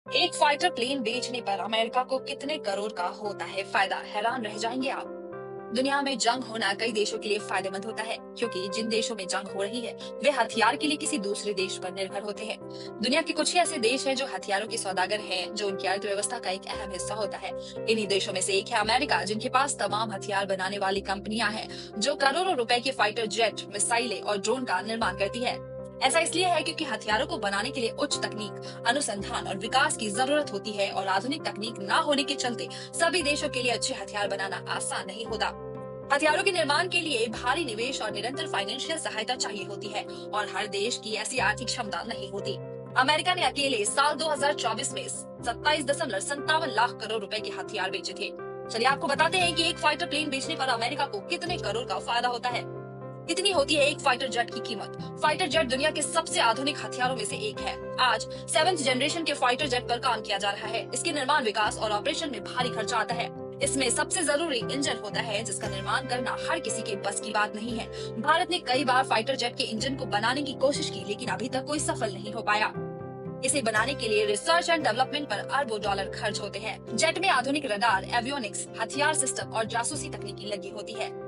एक fighter plane बेचने पर अमेरिका को कितने करोड़ का होता है फायदा, हैरान रह जाएंगे आप। दुनिया में जंग होना कई देशों के लिए फायदेमंद होता है, क्योंकि जिन देशों में जंग हो रही है वे हथियार के लिए किसी दूसरे देश पर निर्भर होते हैं। दुनिया के कुछ ही ऐसे देश हैं जो हथियारों के सौदागर हैं, जो उनकी अर्थव्यवस्था का एक अहम हिस्सा होता है। इन्हीं देशों में से एक है अमेरिका, जिनके पास तमाम हथियार बनाने वाली कंपनियां हैं, जो करोड़ों रुपए के फाइटर जेट, मिसाइलें और ड्रोन का निर्माण करती है। ऐसा इसलिए है क्योंकि हथियारों को बनाने के लिए उच्च तकनीक, अनुसंधान और विकास की जरूरत होती है, और आधुनिक तकनीक न होने के चलते सभी देशों के लिए अच्छे हथियार बनाना आसान नहीं होता। हथियारों के निर्माण के लिए भारी निवेश और निरंतर फाइनेंशियल सहायता चाहिए होती है, और हर देश की ऐसी आर्थिक क्षमता नहीं होती। अमेरिका ने अकेले साल 2024 में 27.57 लाख करोड़ रुपए के हथियार बेचे थे। चलिए आपको बताते हैं कि एक फाइटर प्लेन बेचने पर अमेरिका को कितने करोड़ का फायदा होता है। इतनी होती है एक फाइटर जेट की कीमत। फाइटर जेट दुनिया के सबसे आधुनिक हथियारों में से एक है। आज 7th जनरेशन के फाइटर जेट पर काम किया जा रहा है। इसके निर्माण, विकास और ऑपरेशन में भारी खर्चा आता है। इसमें सबसे जरूरी इंजन होता है, जिसका निर्माण करना हर किसी के बस की बात नहीं है। भारत ने कई बार फाइटर जेट के इंजन को बनाने की कोशिश की, लेकिन अभी तक कोई सफल नहीं हो पाया। इसे बनाने के लिए रिसर्च एंड डेवलपमेंट पर अरबों डॉलर खर्च होते हैं। जेट में आधुनिक रडार, एवियोनिक्स, हथियार सिस्टम और जासूसी तकनीकी लगी होती है।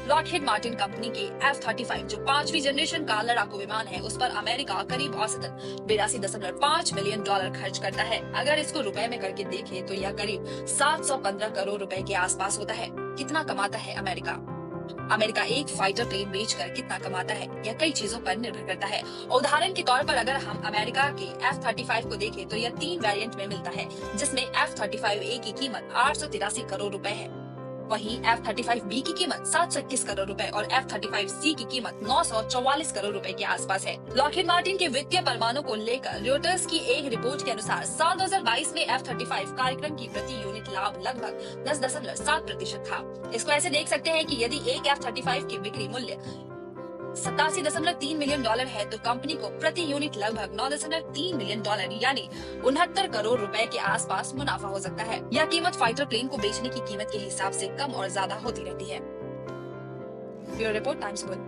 लॉकहीड मार्टिन कंपनी के F-35 जो 5वीं जनरेशन का लड़ाकू विमान है, उस पर अमेरिका करीब औसतन 82.5 मिलियन डॉलर खर्च करता है। अगर इसको रुपए में करके देखें तो यह करीब 715 करोड़ रुपए के आसपास होता है। कितना कमाता है अमेरिका? अमेरिका एक फाइटर प्लेन बेचकर कितना कमाता है, यह कई चीजों पर निर्भर करता है। उदाहरण के तौर पर अगर हम अमेरिका के F-35 को देखें तो यह 3 वेरिएंट में मिलता है, जिसमें F-35A की कीमत 883 करोड़ रुपए है। वहीं F-35B की कीमत 721 करोड़ रुपए और F-35C की कीमत 944 करोड़ रुपए के आसपास है। लॉकहीड मार्टिन के वित्तीय परमाणु को लेकर रॉयटर्स की एक रिपोर्ट के अनुसार साल 2022 में F-35 कार्यक्रम की प्रति यूनिट लाभ लगभग 10.7% था। इसको ऐसे देख सकते हैं कि यदि एक F-35 की बिक्री मूल्य 87.3 मिलियन डॉलर है, तो कंपनी को प्रति यूनिट लगभग 9.3 मिलियन डॉलर यानी 69 करोड़ रुपए के आसपास मुनाफा हो सकता है। यह कीमत फाइटर प्लेन को बेचने की कीमत के हिसाब से कम और ज्यादा होती रहती है। Bureau report, times good.